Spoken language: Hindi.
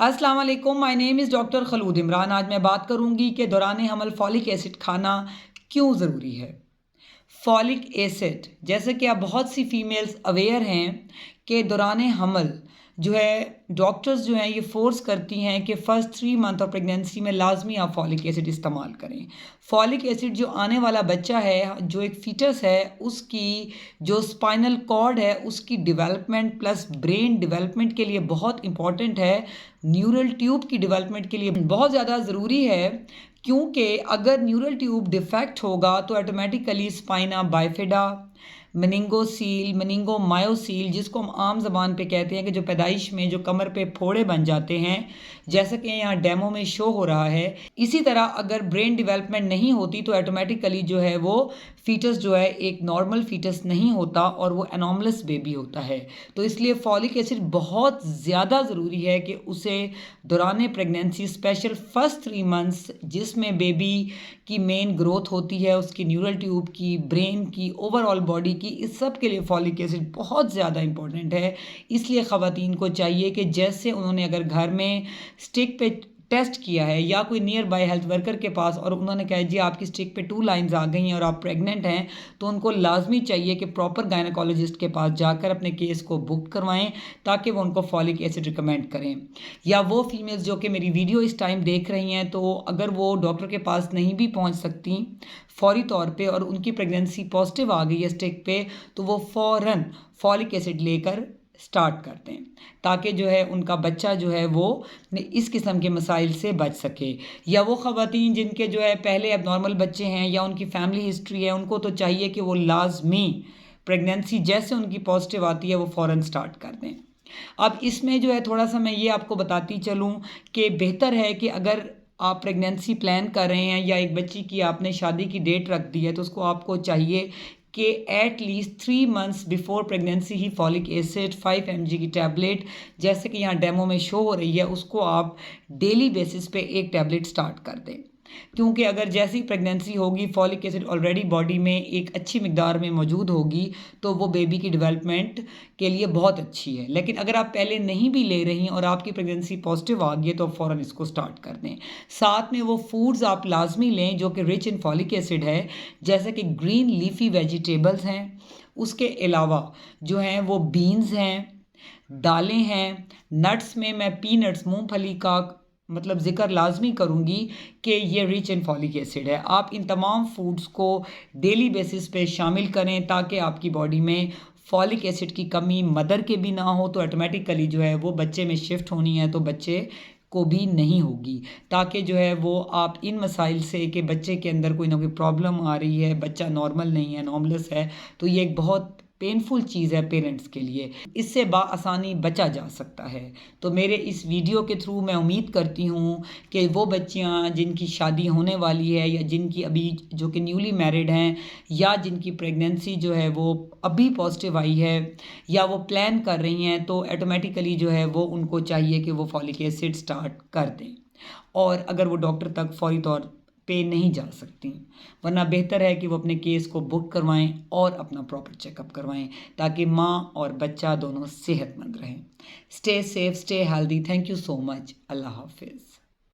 अस्सलाम वालेकुम, my name is doctor Khulood Imran. आज मैं बात करूंगी कि दौरान हमल फॉलिक एसिड खाना क्यों ज़रूरी है। फॉलिक एसिड, जैसे कि आप बहुत सी फीमेल्स अवेयर हैं कि दौरान हमल जो है डॉक्टर्स जो हैं ये फ़ोर्स करती हैं कि फ़र्स्ट 3 मंथ ऑफ प्रेगनेंसी में लाजमी आप फॉलिक एसिड इस्तेमाल करें। फॉलिक एसिड जो आने वाला बच्चा है, जो एक फ़ीटस है, उसकी जो स्पाइनल कॉर्ड है उसकी डेवलपमेंट प्लस ब्रेन डेवलपमेंट के लिए बहुत इंपॉर्टेंट है। न्यूरल ट्यूब की डेवलपमेंट के लिए बहुत ज़्यादा ज़रूरी है, क्योंकि अगर न्यूरल ट्यूब डिफेक्ट होगा तो ऑटोमेटिकली स्पाइना बाइफिडा, मेनिंगोसील, मेनिंगोमायोसील, जिसको हम आम ज़बान पे कहते हैं कि जो पैदाइश में जो कमर पे फोड़े बन जाते हैं, जैसा कि यहाँ डेमो में शो हो रहा है। इसी तरह अगर ब्रेन डेवलपमेंट नहीं होती तो ऑटोमेटिकली जो है वो फ़ीटस जो है एक नॉर्मल फ़ीटस नहीं होता और वो एनॉमलस बेबी होता है। तो इसलिए फॉलिक एसिड बहुत ज़्यादा ज़रूरी है कि उसे दौरान प्रेगनेंसी स्पेशल फ़र्स्ट 3 मंथ्स, जिसमें बेबी की मेन ग्रोथ होती है, उसकी न्यूरल ट्यूब की, ब्रेन की, ओवरऑल बॉडी की, इस सब के लिए फॉलिक एसिड बहुत ज़्यादा इंपॉर्टेंट है। इसलिए ख़वातीन को चाहिए कि जैसे उन्होंने अगर घर में स्टिक पे टेस्ट किया है या कोई नियर बाय हेल्थ वर्कर के पास और उन्होंने कहा जी आपकी स्टिक पे 2 लाइंस आ गई हैं और आप प्रेग्नेंट हैं, तो उनको लाजमी चाहिए कि प्रॉपर गायनाकोलॉजिस्ट के पास जाकर अपने केस को बुक करवाएं ताकि वो उनको फॉलिक एसिड रिकमेंड करें। या वो फीमेल्स जो कि मेरी वीडियो इस टाइम देख रही हैं, तो अगर वो डॉक्टर के पास नहीं भी पहुंच सकती फौरी तौर पे और उनकी प्रेगनेंसी पॉजिटिव आ गई है स्टिक पे, तो वो फ़ौरन फॉलिक एसिड लेकर स्टार्ट करते हैं ताकि जो है उनका बच्चा जो है वो इस किस्म के मसाइल से बच सके। या वो ख़वातीन जिनके जो है पहले अब नॉर्मल बच्चे हैं या उनकी फैमिली हिस्ट्री है, उनको तो चाहिए कि वो लाजमी प्रेगनेंसी जैसे उनकी पॉजिटिव आती है वो फ़ौरन स्टार्ट कर दें। अब इसमें जो है थोड़ा सा मैं ये आपको बताती चलूँ कि बेहतर है कि अगर आप प्रेगनेंसी प्लान कर रहे हैं या एक बच्ची की आपने शादी की डेट रख दी है, तो उसको आपको चाहिए कि at least 3 months before pregnancy he folic acid 5 mg की टैबलेट, जैसे कि यहाँ डेमो में शो हो रही है, उसको आप डेली बेसिस पे एक टैबलेट स्टार्ट कर दें। क्योंकि अगर जैसी प्रेगनेंसी होगी फॉलिक एसिड ऑलरेडी बॉडी में एक अच्छी मिकदार में मौजूद होगी, तो वो बेबी की डेवलपमेंट के लिए बहुत अच्छी है। लेकिन अगर आप पहले नहीं भी ले रही हैं और आपकी प्रेगनेंसी पॉजिटिव आ गई है, तो फ़ौरन इसको स्टार्ट कर दें। साथ में वो फूड्स आप लाजमी लें जो कि रिच इन फॉलिक एसिड है, जैसे कि ग्रीन लीफी वेजिटेबल्स हैं, उसके अलावा जो हैं वो बीन्स हैं, दालें हैं, नट्स में मैं पीनट्स, मूंगफली का मतलब ज़िक्र लाजमी करूँगी कि ये रिच इन फॉलिक एसिड है। आप इन तमाम फूड्स को डेली बेसिस पे शामिल करें ताकि आपकी बॉडी में फॉलिक एसिड की कमी मदर के भी ना हो, तो ऑटोमेटिकली जो है वो बच्चे में शिफ्ट होनी है तो बच्चे को भी नहीं होगी, ताकि जो है वो आप इन मसाइल से कि बच्चे के अंदर कोई ना कोई प्रॉब्लम आ रही है, बच्चा नॉर्मल नहीं है, नॉर्मलस है, तो ये एक बहुत पेनफुल चीज़ है पेरेंट्स के लिए। इससे बाआसानी बचा जा सकता है। तो मेरे इस वीडियो के थ्रू मैं उम्मीद करती हूँ कि वो बच्चियाँ जिनकी शादी होने वाली है या जिनकी अभी जो कि न्यूली मैरिड हैं या जिनकी प्रेगनेंसी जो है वो अभी पॉजिटिव आई है या वो प्लान कर रही हैं, तो ऑटोमेटिकली जो है वो उनको चाहिए कि वो फॉलिक एसिड स्टार्ट कर दें। और अगर वो डॉक्टर तक फौरी तौर पे नहीं जा सकती, वरना बेहतर है कि वो अपने केस को बुक करवाएं और अपना प्रॉपर चेकअप करवाएं ताकि माँ और बच्चा दोनों सेहतमंद रहें। Stay safe, stay healthy. Thank you so much. अल्लाह हाफिज़।